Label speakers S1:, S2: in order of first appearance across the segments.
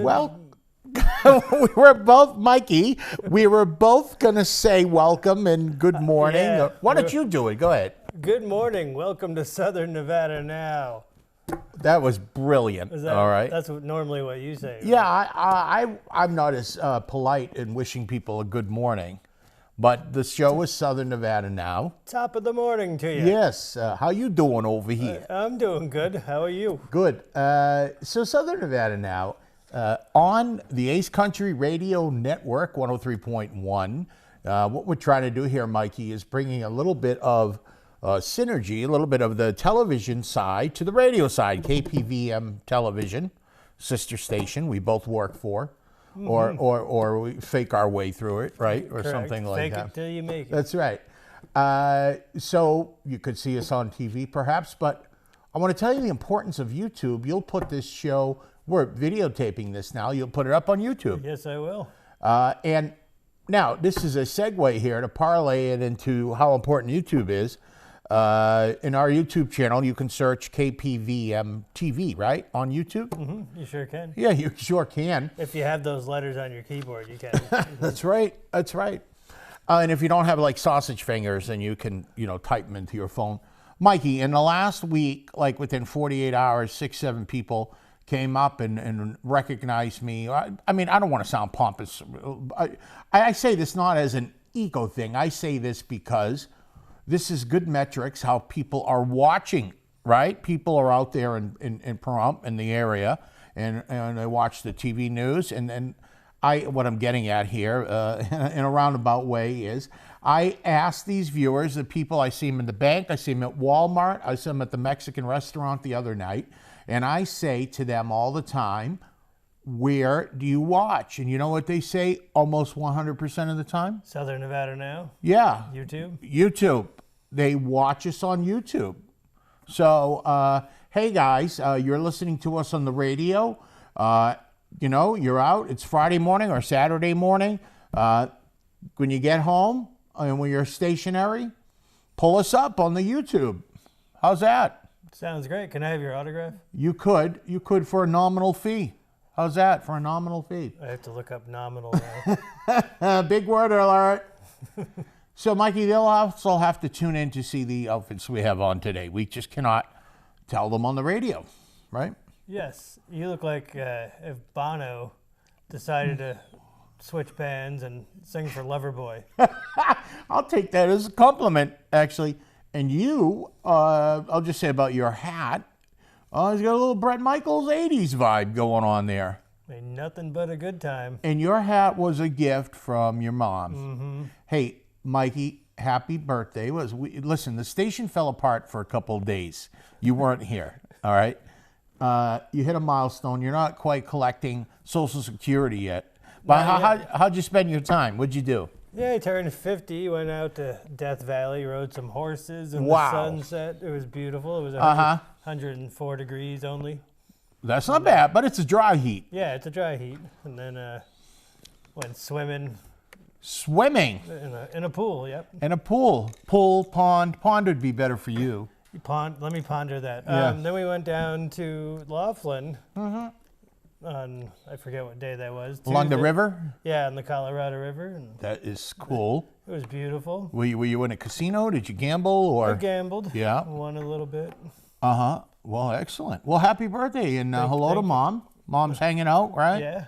S1: Well, we were both, Mikey, we were both going to say welcome and good morning.
S2: Yeah.
S1: Why don't you do it? Go ahead.
S2: Good morning. Welcome to Southern Nevada now.
S1: That was brilliant. All right.
S2: That's normally what you say. Right?
S1: Yeah, I'm not as polite in wishing people a good morning, but the show is Southern Nevada now.
S2: Top of the morning to you.
S1: Yes. How you doing over here?
S2: I'm doing good. How are you?
S1: Good. So Southern Nevada now, on the Ace Country Radio Network, 103.1. What we're trying to do here, Mikey, is bringing a little bit of synergy, a little bit of the television side to the radio side. KPVM Television, sister station we both work for, or we fake our way through it, right? Or
S2: Correct.
S1: something like that.
S2: Fake it till you make it.
S1: That's right. So you could see us on TV perhaps, but I want to tell you the importance of YouTube. You'll put this show, we're videotaping this now, you'll put it up on YouTube.
S2: Yes, I will.
S1: And now, this is a segue here to parlay it into how important YouTube is. In our YouTube channel, you can search KPVM TV, right? On YouTube?
S2: You sure can.
S1: Yeah, you sure can.
S2: If you have those letters on your keyboard, you can.
S1: That's right. That's right. And if you don't have like sausage fingers, then you can, type them into your phone. Mikey, in the last week, like within 48 hours, 6-7 people came up and recognized me. I mean, I don't want to sound pompous. I say this not as an ego thing. I say this because this is good metrics, how people are watching, right? People are out there in Pahrump, in the area, and they watch the TV news. And then what I'm getting at here in a roundabout way is I ask these viewers, the people, I see them in the bank, I see them at Walmart, I see them at the Mexican restaurant the other night, and I say to them all the time, where do you watch? And you know what they say almost 100% of the time?
S2: Southern Nevada now.
S1: Yeah.
S2: YouTube.
S1: YouTube. They watch us on YouTube. So, hey guys, you're listening to us on the radio. You're out. It's Friday morning or Saturday morning. When you get home and when you're stationary, pull us up on the YouTube. How's that?
S2: Sounds great. Can I have your autograph?
S1: You could. You could for a nominal fee. How's that for a nominal fee?
S2: I have to look up nominal now.
S1: Big word alert. So, Mikey, they'll also have to tune in to see the outfits we have on today. We just cannot tell them on the radio, right?
S2: Yes. You look like if Bono decided to switch bands and sing for Loverboy.
S1: I'll take that as a compliment, actually. And you, I'll just say about your hat, he's got a little Bret Michaels 80s vibe going on there.
S2: Ain't nothing but a good time.
S1: And your hat was a gift from your mom. Hey, Mikey, happy birthday. Listen, the station fell apart for a couple of days. You weren't here, all right? You hit a milestone. You're not quite collecting Social Security yet. But how'd you spend your time? What'd you do?
S2: Yeah, I turned 50, went out to Death Valley, rode some horses in
S1: Wow.
S2: the sunset. It was beautiful. It was 104 degrees only.
S1: That's not bad, but it's a dry heat.
S2: Yeah, it's a dry heat. And then went swimming.
S1: Swimming?
S2: In a pool, yep.
S1: In a pool. Pool, pond. Pond would be better for you.
S2: Let me ponder that.
S1: Yeah.
S2: Then we went down to Laughlin on, I forget what day that was.
S1: Along the
S2: Tuesday.
S1: river?
S2: Yeah, on the Colorado River. And
S1: That is cool.
S2: it was beautiful.
S1: Were you in a casino? Did you gamble? Or?
S2: I gambled.
S1: Yeah.
S2: Won a little bit.
S1: Well, excellent. Well, happy birthday, and hello to
S2: thank you.
S1: Mom. Mom's hanging out, right?
S2: Yeah.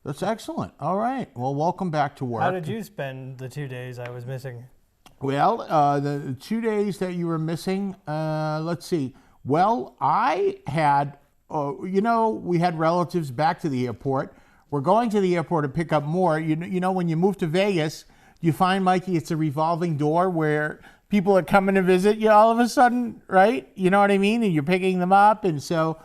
S1: That's excellent. All right. Well, welcome back to work.
S2: How did you spend the 2 days I was missing?
S1: Well, the 2 days that you were missing, let's see. Well, I had, we had relatives back to the airport. We're going to the airport to pick up more. You know, when you move to Vegas, you find, Mikey, it's a revolving door where people are coming to visit you all of a sudden, right? You know what I mean? And you're picking them up. And so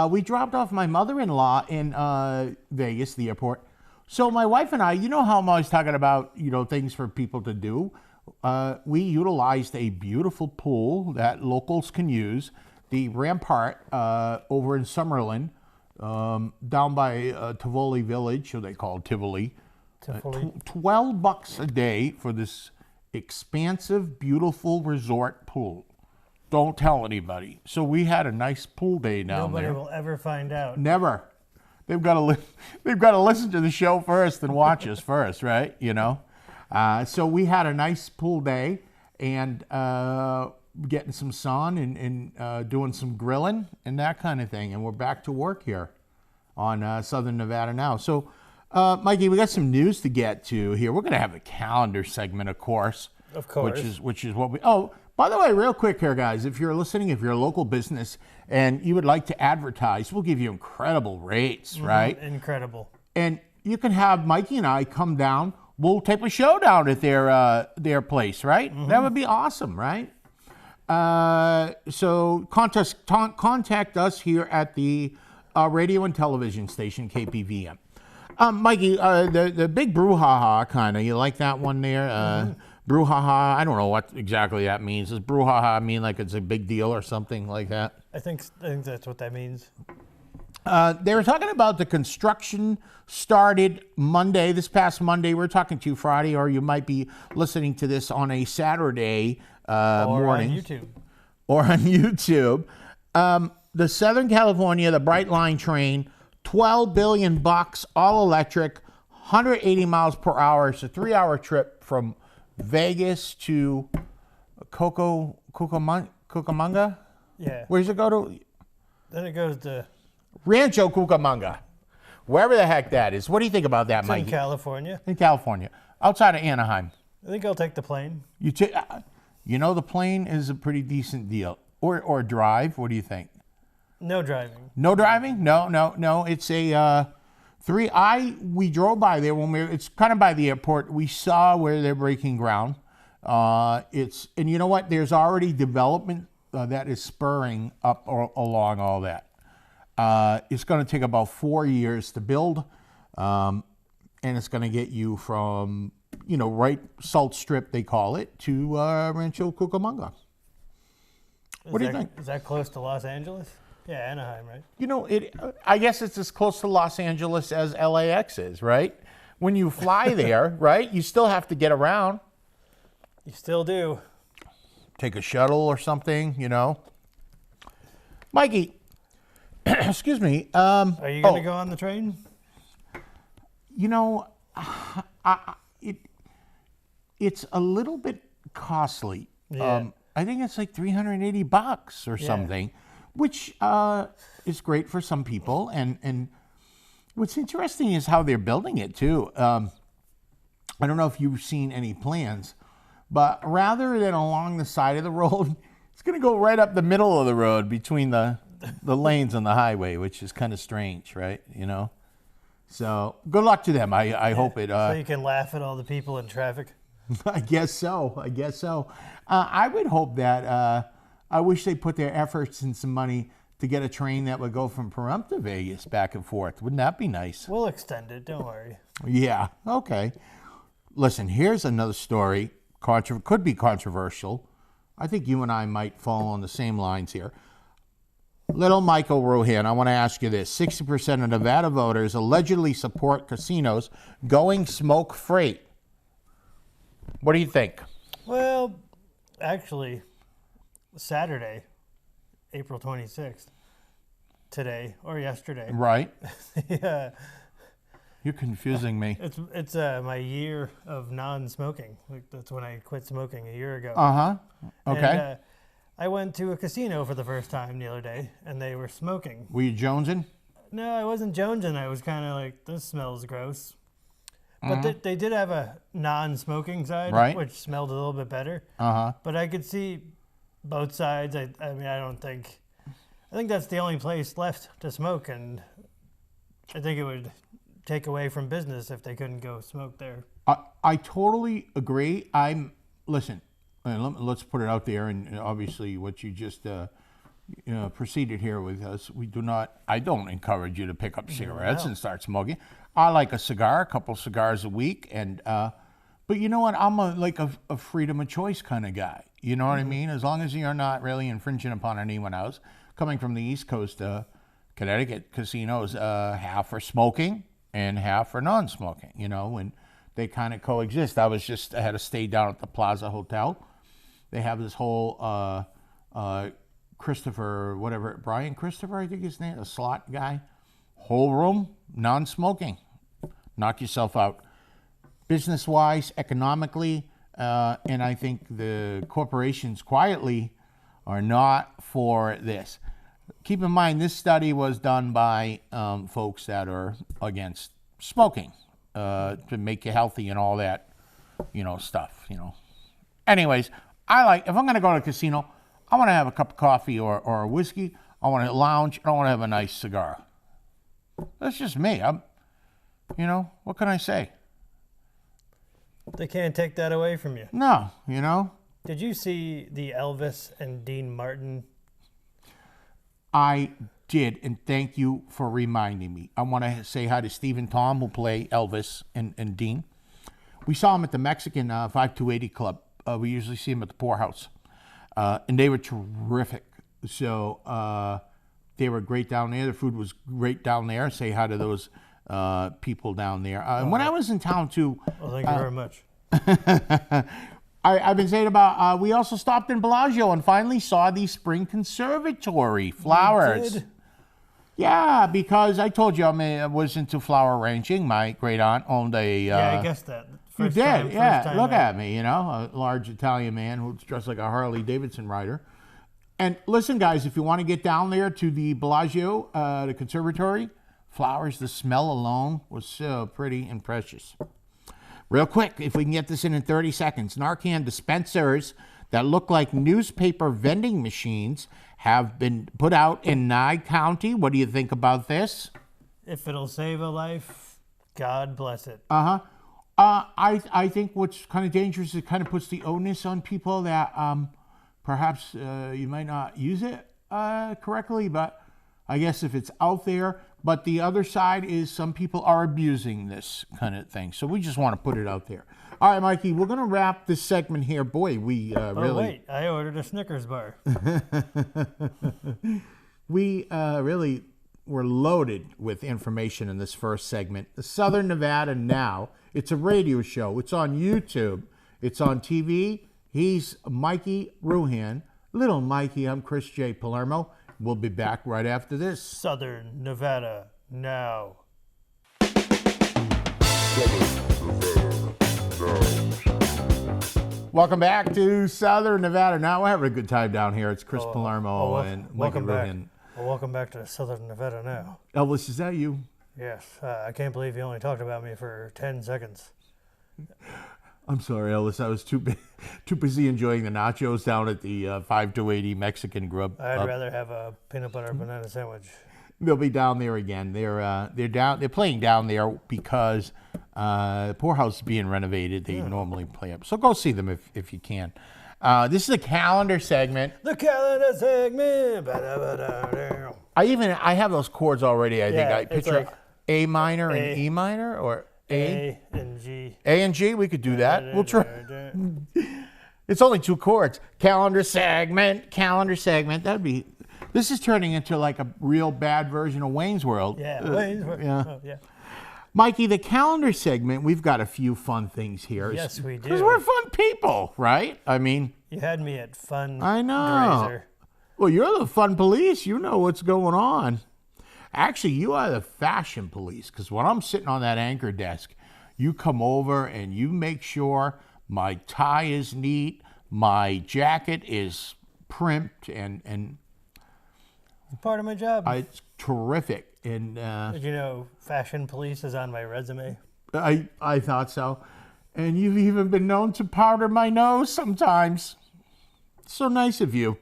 S1: we dropped off my mother-in-law in Vegas, the airport. So my wife and I, you know how I'm always talking about, things for people to do. We utilized a beautiful pool that locals can use, the Rampart over in Summerlin, down by Tivoli Village, or they call it Tivoli. $12 a day for this expansive, beautiful resort pool. Don't tell anybody. So we had a nice pool day down there.
S2: Nobody will ever find out.
S1: Never. they've got to listen to the show first and watch us first, right? You know. So we had a nice pool day and getting some sun and doing some grilling and that kind of thing. And we're back to work here on Southern Nevada now. So, Mikey, we got some news to get to here. We're going to have a calendar segment, of course.
S2: Of course.
S1: Which is what we... Oh, by the way, real quick here, guys, if you're listening, if you're a local business and you would like to advertise, we'll give you incredible rates, right?
S2: Incredible. And
S1: you can have Mikey and I come down. We'll tape a show down at their place, right? That would be awesome, right? So contact us here at the radio and television station, KPVM. Mikey, the big brouhaha kind of, you like that one there? Brouhaha, I don't know what exactly that means. Does brouhaha mean like it's a big deal or something like that?
S2: I think that's what that means.
S1: They were talking about the construction started Monday, this past Monday. We're talking to you Friday, or you might be listening to this on a Saturday morning. Or on YouTube. The Southern California, the Bright Line train, $12 billion, all electric, 180 miles per hour. It's a 3-hour trip from Vegas to Cucamonga?
S2: Yeah.
S1: Where does it go to?
S2: Then it goes to
S1: Rancho Cucamonga. Wherever the heck that is. What do you think about that, Mike?
S2: in California.
S1: In California. Outside of Anaheim.
S2: I think I'll take the plane.
S1: You know, the plane is a pretty decent deal. Or drive. What do you think?
S2: No driving.
S1: No driving? No. It's a... we drove by there it's kind of by the airport. We saw where they're breaking ground. And you know what? There's already development that is spurring up along all that. It's going to take about 4 years to build. And it's going to get you from, right Salt Strip, they call it, to Rancho Cucamonga. What do you think?
S2: Is that close to Los Angeles? Yeah, Anaheim, right?
S1: I guess it's as close to Los Angeles as LAX is, right? When you fly there, right, you still have to get around.
S2: You still do.
S1: Take a shuttle or something, Mikey, excuse me.
S2: Are you going to go on the train?
S1: It's a little bit costly.
S2: Yeah.
S1: I think it's like $380 or something. Which is great for some people. And what's interesting is how they're building it, too. I don't know if you've seen any plans, but rather than along the side of the road, it's going to go right up the middle of the road between the lanes on the highway, which is kind of strange, right? So good luck to them. I hope it...
S2: so you can laugh at all the people in traffic?
S1: I guess so. I would hope that... I wish they put their efforts and some money to get a train that would go from Pahrump to Vegas back and forth. Wouldn't that be nice?
S2: We'll extend it. Don't worry.
S1: Yeah. Okay. Listen, here's another story. Could be controversial. I think you and I might fall on the same lines here. Little Michael Rohan, I want to ask you this. 60% of Nevada voters allegedly support casinos going smoke-free. What do you think?
S2: Well, actually... Saturday, April 26th, today or yesterday.
S1: Right.
S2: Yeah.
S1: You're confusing me.
S2: It's my year of non-smoking. That's when I quit smoking a year ago.
S1: Okay.
S2: And, I went to a casino for the first time the other day, and they were smoking.
S1: Were you jonesing?
S2: No, I wasn't jonesing. I was kind of like, this smells gross. But they did have a non-smoking side,
S1: right,
S2: which smelled a little bit better. But I could see both sides. I think that's the only place left to smoke, and I think it would take away from business if they couldn't go smoke there.
S1: I totally agree. Listen, let's put it out there, and obviously what you just proceeded here with us, I don't encourage you to pick up cigarettes and start smoking. I like a cigar, a couple cigars a week, and but you know what? I'm a freedom of choice kind of guy. You know what I mean? As long as you're not really infringing upon anyone else. Coming from the East Coast, Connecticut casinos, half for smoking and half for non-smoking, and they kind of coexist. I had to stay down at the Plaza Hotel. They have this whole Brian Christopher, I think his name, a slot guy. whole room, non-smoking. Knock yourself out. Business-wise, economically, and I think the corporations quietly are not for this. Keep in mind, this study was done by folks that are against smoking to make you healthy and all that, stuff, Anyways, if I'm going to go to a casino, I want to have a cup of coffee or a whiskey. I want to lounge. I want to have a nice cigar. That's just me. What can I say?
S2: They can't take that away from you.
S1: No,
S2: Did you see the Elvis and Dean Martin?
S1: I did, and thank you for reminding me. I want to say hi to Steve and Tom, who play Elvis and Dean. We saw them at the Mexican 5280 Club. We usually see them at the Poorhouse. And they were terrific. So they were great down there. The food was great down there. Say hi to those people down there. When I was in town, too...
S2: Well, thank you very much.
S1: I've been saying about, we also stopped in Bellagio and finally saw the Spring Conservatory flowers.
S2: You did?
S1: Yeah, because I told you I was into flower arranging. My great aunt owned a...
S2: yeah, I guessed that.
S1: You did, yeah. Look at me, a large Italian man who's dressed like a Harley Davidson rider. And listen, guys, if you want to get down there to the Bellagio, the conservatory, flowers, the smell alone was so pretty and precious. Real quick, if we can get this in 30 seconds, Narcan dispensers that look like newspaper vending machines have been put out in Nye County. What do you think about this?
S2: If it'll save a life, God bless it.
S1: Uh-huh. I think what's kind of dangerous is it kind of puts the onus on people that perhaps you might not use it correctly, but I guess if it's out there. But the other side is some people are abusing this kind of thing. So we just want to put it out there. All right, Mikey, we're going to wrap this segment here. Boy, we really...
S2: Oh, wait, I ordered a Snickers bar.
S1: We really were loaded with information in this first segment. The Southern Nevada Now. It's a radio show. It's on YouTube. It's on TV. He's Mikey Ruhan. Little Mikey, I'm Chris J. Palermo. We'll be back right after this.
S2: Southern Nevada Now.
S1: Welcome back to Southern Nevada Now. We're having a good time down here. It's Chris Palermo and Mikey Ruhan.
S2: Welcome back to Southern Nevada Now.
S1: Elvis, is that you?
S2: Yes. I can't believe you only talked about me for 10 seconds.
S1: I'm sorry, Elvis. I was too busy enjoying the nachos down at the 5280 Mexican Grub.
S2: I'd rather have a peanut butter banana sandwich.
S1: They'll be down there again. They're playing down there because the Poorhouse is being renovated. They normally play up. So go see them if you can. This is a calendar segment.
S2: The calendar segment.
S1: I have those chords already. I think I picture
S2: like
S1: A minor and E minor or
S2: A and G.
S1: A and G. We could do that. We'll try. It's only 2 chords. Calendar segment. This is turning into like a real bad version of Wayne's World.
S2: Yeah, Wayne's World.
S1: Yeah.
S2: Oh, yeah.
S1: Mikey, the calendar segment, we've got a few fun things here.
S2: Yes, we do.
S1: Because we're fun people, right? I mean...
S2: You had me at fun.
S1: I know.
S2: Razor.
S1: Well, you're the fun police. You know what's going on. Actually, you are the fashion police. Because when I'm sitting on that anchor desk, you come over and you make sure my tie is neat, my jacket is primped, and
S2: part of my job.
S1: it's terrific. And
S2: did you know fashion police is on my resume?
S1: I thought so. And you've even been known to powder my nose sometimes. So nice of you.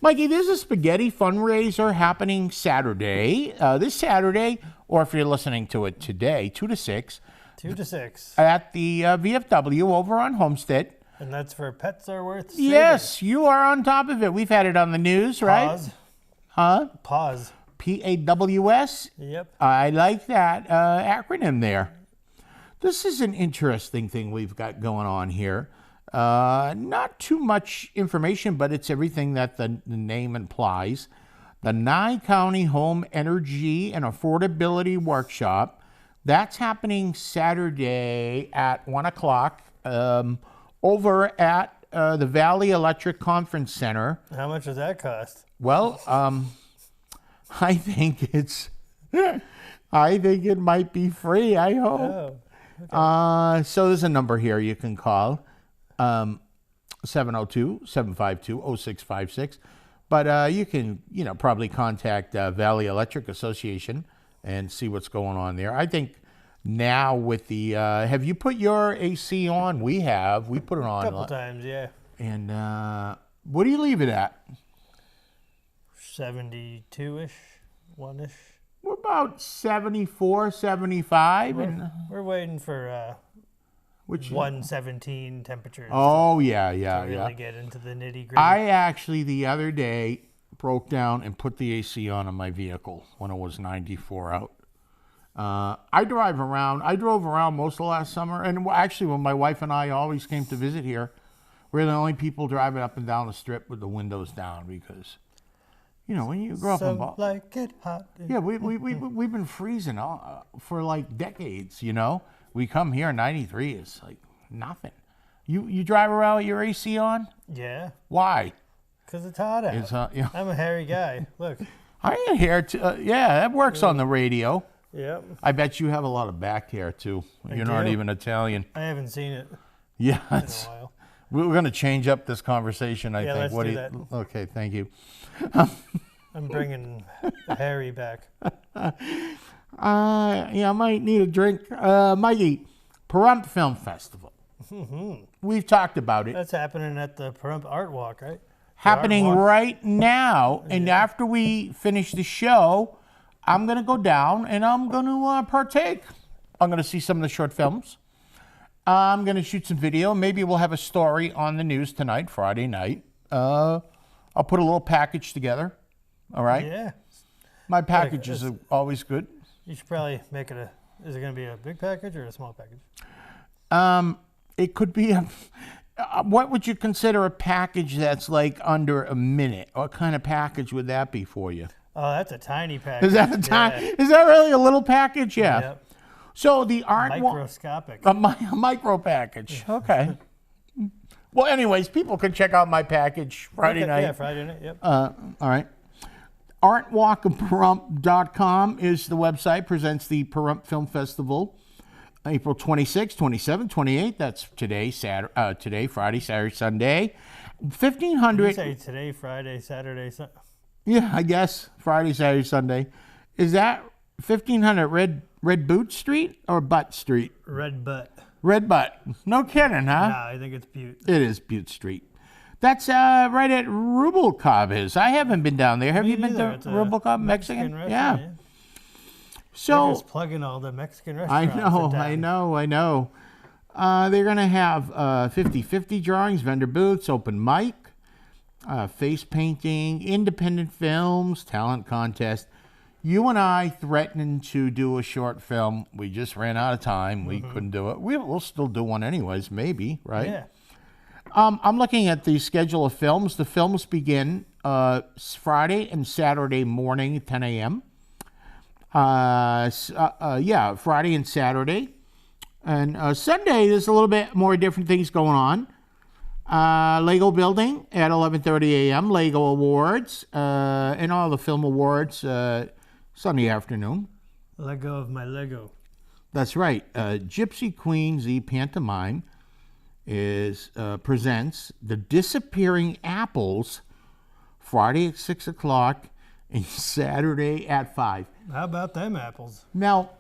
S1: Mikey, there's a spaghetti fundraiser happening Saturday. This Saturday, or if you're listening to it today, 2 to 6.
S2: 2 to 6.
S1: At the VFW over on Homestead.
S2: And that's for Pets Are Worth Saving.
S1: Yes, you are on top of it. We've had it on the news, right?
S2: Pause.
S1: Huh?
S2: Pause.
S1: PAWS?
S2: Yep.
S1: I like that acronym there. This is an interesting thing we've got going on here. Not too much information, but it's everything that the name implies. The Nye County Home Energy and Affordability Workshop. That's happening Saturday at 1 o'clock over at the Valley Electric Conference Center.
S2: How much does that cost?
S1: Well, I think it's I think it might be free. I hope.
S2: Oh, okay.
S1: So there's a number here you can call, 702-752-0656. But you can, probably contact Valley Electric Association and see what's going on there. I think now with the, have you put your AC on? We have. We put it on.
S2: A couple times, yeah.
S1: And what do you leave it at?
S2: 72-ish, 1-ish.
S1: We're about 74, 75.
S2: We're waiting for
S1: Which
S2: 117 temperatures.
S1: Oh,
S2: to
S1: yeah.
S2: really get into the nitty gritty.
S1: I actually, the other day, broke down and put the AC on my vehicle when it was 94 out. I drove around most of last summer. And actually, when my wife and I always came to visit here, we're the only people driving up and down the strip with the windows down because, when you grow up in Boston.
S2: Like it hot.
S1: Yeah, we've been freezing for like decades, We come here, 93 is like nothing. You drive around with your AC on?
S2: Yeah.
S1: Why?
S2: Because it's hot out. I'm a hairy guy. Look.
S1: I ain't hair too. Yeah, that works on the radio.
S2: Yep.
S1: I bet you have a lot of back hair too. You're not even Italian.
S2: I haven't seen it
S1: Yeah.
S2: in a while.
S1: We're going to change up this conversation, I think.
S2: Let's do that.
S1: Okay, thank you.
S2: I'm bringing the hairy back.
S1: I might need a drink. Mikey, Pahrump Film Festival. We've talked about it.
S2: That's happening at the Pahrump Art Walk, right?
S1: Happening right now. And after we finish the show, I'm going to go down and I'm going to partake. I'm going to see some of the short films. I'm going to shoot some video. Maybe we'll have a story on the news tonight, Friday night. I'll put a little package together. All right?
S2: Yeah.
S1: My packages are always good.
S2: You should probably make it is it going to be a big package or a small package?
S1: It could be what would you consider a package that's like under a minute? What kind of package would that be for you?
S2: Oh, that's a tiny package.
S1: Is that Is that really a little package? Yeah.
S2: Yep.
S1: So the art
S2: microscopic.
S1: A micro package. Okay. Well, anyways, people can check out my package Friday night.
S2: Yeah, Friday night. Yep.
S1: All right. Artwalkofpahrump.com is the website. Presents the Pahrump Film Festival, April 26, 27, 28. That's today, Friday, Saturday, Sunday. 1,500.
S2: You say today, Friday, Saturday, Sunday.
S1: Yeah, I guess Friday, Saturday, Sunday. Is that 1,500 Red Boot Street or Butt Street?
S2: Red Butt.
S1: Red Butt. No kidding, huh?
S2: Nah, I think it's Butte.
S1: It is Butte Street. That's right at Rubalcaba is. I haven't been down there. Have you been to Rubalcaba, Mexican?
S2: Yeah.
S1: So
S2: they're just plugging all the Mexican restaurants.
S1: I know. They're going to have 50-50 drawings, vendor booths, open mic, face painting, independent films, talent contest. You and I threatening to do a short film. We just ran out of time. We couldn't do it. We'll still do one anyways, maybe, right?
S2: Yeah.
S1: I'm looking at the schedule of films. The films begin Friday and Saturday morning, 10 a.m. Friday and Saturday. And Sunday, there's a little bit more different things going on. Lego building at 11:30 a.m. Lego Awards and all the film awards Sunday afternoon.
S2: Let go of my Lego.
S1: That's right. Gypsy Queen Z Pantomime presents The Disappearing Apples Friday at 6 o'clock and Saturday at 5.
S2: How about them apples?
S1: Now,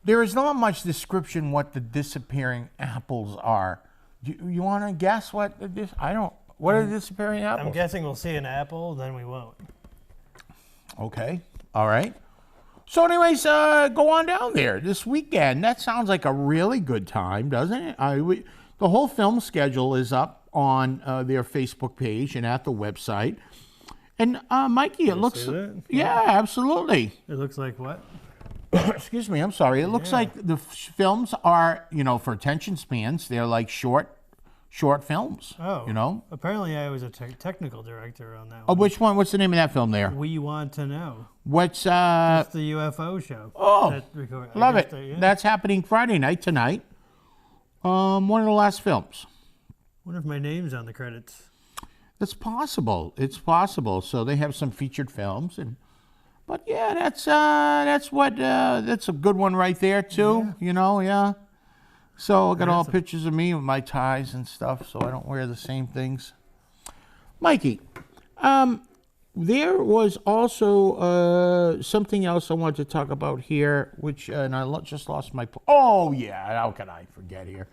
S1: there is not much description what the disappearing apples are. You want to guess what what are the disappearing apples?
S2: I'm guessing we'll see an apple, then we won't.
S1: Okay. All right. So anyways, go on down there this weekend. That sounds like a really good time, doesn't it? The whole film schedule is up on their Facebook page and at the website. And Mikey, it looks... Yeah, absolutely.
S2: It looks like what?
S1: Excuse me, I'm sorry. It looks like the films are, for attention spans, they're like short films.
S2: Oh. Apparently I was a technical director on that one.
S1: Oh, which one? What's the name of that film there?
S2: We Want to Know.
S1: What's...
S2: It's the UFO show.
S1: Oh, love it. That's happening Friday night, tonight. One of the last films.
S2: Wonder if my name's on the credits.
S1: It's possible. It's possible. So they have some featured films, and But yeah, that's a good one right there too.
S2: Yeah.
S1: You know, yeah. So I got all pictures of me with my ties and stuff, so I don't wear the same things. Mikey, there was also something else I wanted to talk about here, which and I just lost my. Oh yeah, how can I forget here?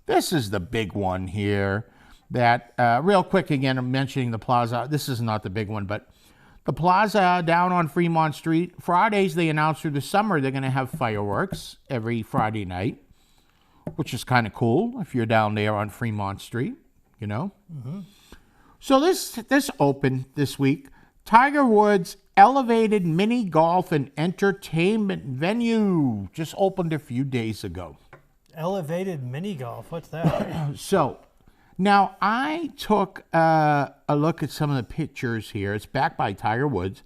S1: This is the big one here. That real quick again, I'm mentioning the plaza. This is not the big one, but. The plaza down on Fremont Street. Fridays, they announced through the summer they're going to have fireworks every Friday night, which is kind of cool if you're down there on Fremont Street, you know. Mm-hmm. So this opened this week. Tiger Woods elevated mini golf and entertainment venue just opened a few days ago.
S2: Elevated mini golf. What's that?
S1: So. Now, I took a look at some of the pictures here. It's backed by Tiger Woods,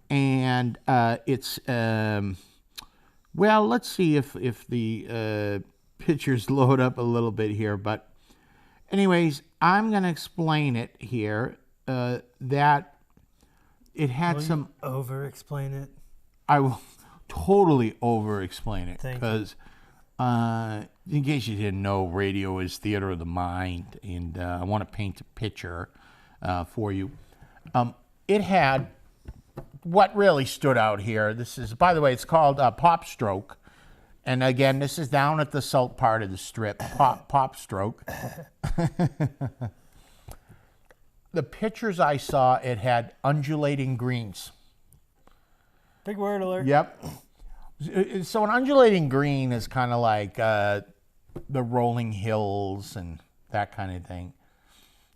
S1: and it's, well, let's see if the pictures load up a little bit here. But anyways, I'm going to explain it here, that it had some...
S2: over-explain it?
S1: I will totally over-explain it.
S2: Because...
S1: in case you didn't know, radio is theater of the mind, and I want to paint a picture for you. It had what really stood out here. This is, by the way, it's called Pop Stroke, and again, this is down at the south part of the strip. Pop Stroke. The pictures I saw, it had undulating greens.
S2: Big word alert.
S1: Yep. So an undulating green is kind of like the rolling hills and that kind of thing.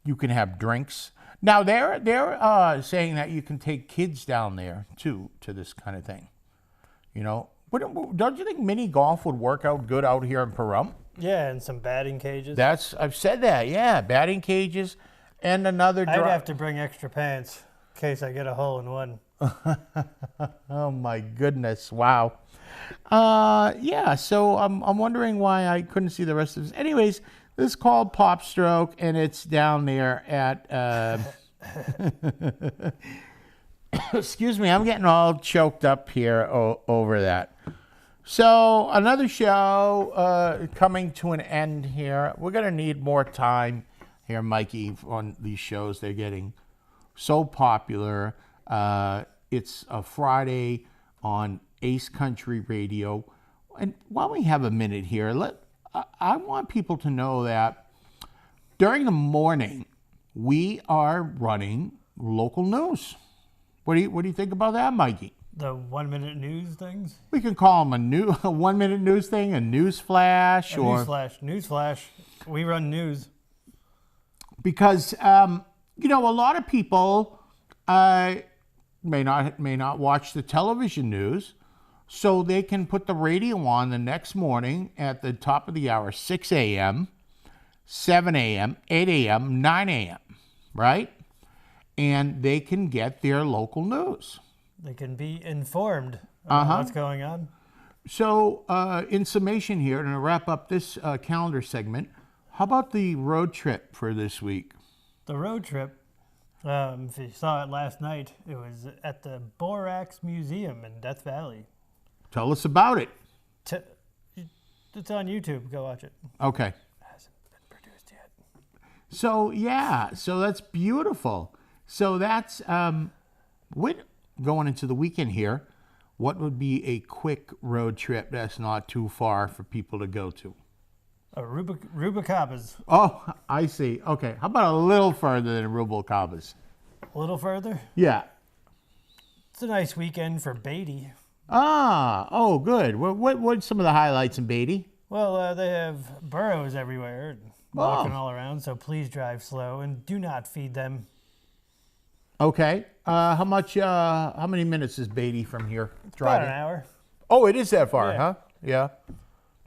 S1: You can have drinks. Now they're saying that you can take kids down there too to this kind of thing. You know, don't you think mini golf would work out good out here in Pahrump?
S2: Yeah, and some batting cages.
S1: I've said that. Yeah, batting cages and another.
S2: I'd have to bring extra pants in case I get a hole in one.
S1: Oh my goodness! Wow. Yeah. So I'm wondering why I couldn't see the rest of this. Anyways, this is called Pop Stroke, and it's down there at. Excuse me, I'm getting all choked up here over that. So another show coming to an end here. We're gonna need more time here, Mikey, on these shows. They're getting so popular. It's a Friday on Ace Country Radio. And while we have a minute here, I want people to know that during the morning, we are running local news. What do you think about that, Mikey?
S2: The 1 minute news things?
S1: We can call them a 1 minute news thing, a news flash,
S2: News flash. We run news.
S1: Because, a lot of people may not watch the television news, so they can put the radio on the next morning at the top of the hour, 6 a.m., 7 a.m., 8 a.m., 9 a.m., right? And they can get their local news.
S2: They can be informed about what's going on. So,
S1: in summation here, and to wrap up this calendar segment, how about the road trip for this week?
S2: The road trip, if you saw it last night, it was at the Borax Museum in Death Valley.
S1: Tell us about it.
S2: It's on YouTube. Go watch it.
S1: Okay.
S2: It hasn't been produced yet.
S1: So, yeah. So, that's beautiful. So, that's going into the weekend here. What would be a quick road trip that's not too far for people to go to?
S2: Rubalcabas.
S1: Oh, I see. Okay. How about a little further than Rubalcabas?
S2: A little further?
S1: Yeah.
S2: It's a nice weekend for Beatty.
S1: Oh, good. What's some of the highlights in Beatty?
S2: Well, they have burros everywhere and walking all around, so please drive slow and do not feed them.
S1: Okay. How many minutes is Beatty from here driving?
S2: About an hour.
S1: Oh, it is that far,
S2: Yeah.
S1: huh? Yeah.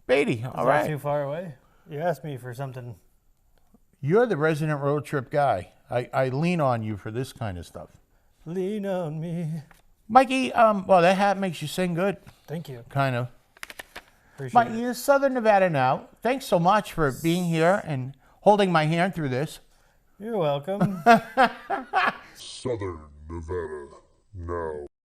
S1: Beatty, all right.
S2: Not too far away. You asked me for something.
S1: You're the resident road trip guy. I lean on you for this kind of stuff.
S2: Lean on me.
S1: Mikey, well, that hat makes you sing good.
S2: Thank you.
S1: Kind of.
S2: Appreciate
S1: Mikey,
S2: it.
S1: you're Southern Nevada now. Thanks so much for being here and holding my hand through this.
S2: You're welcome.
S3: Southern Nevada.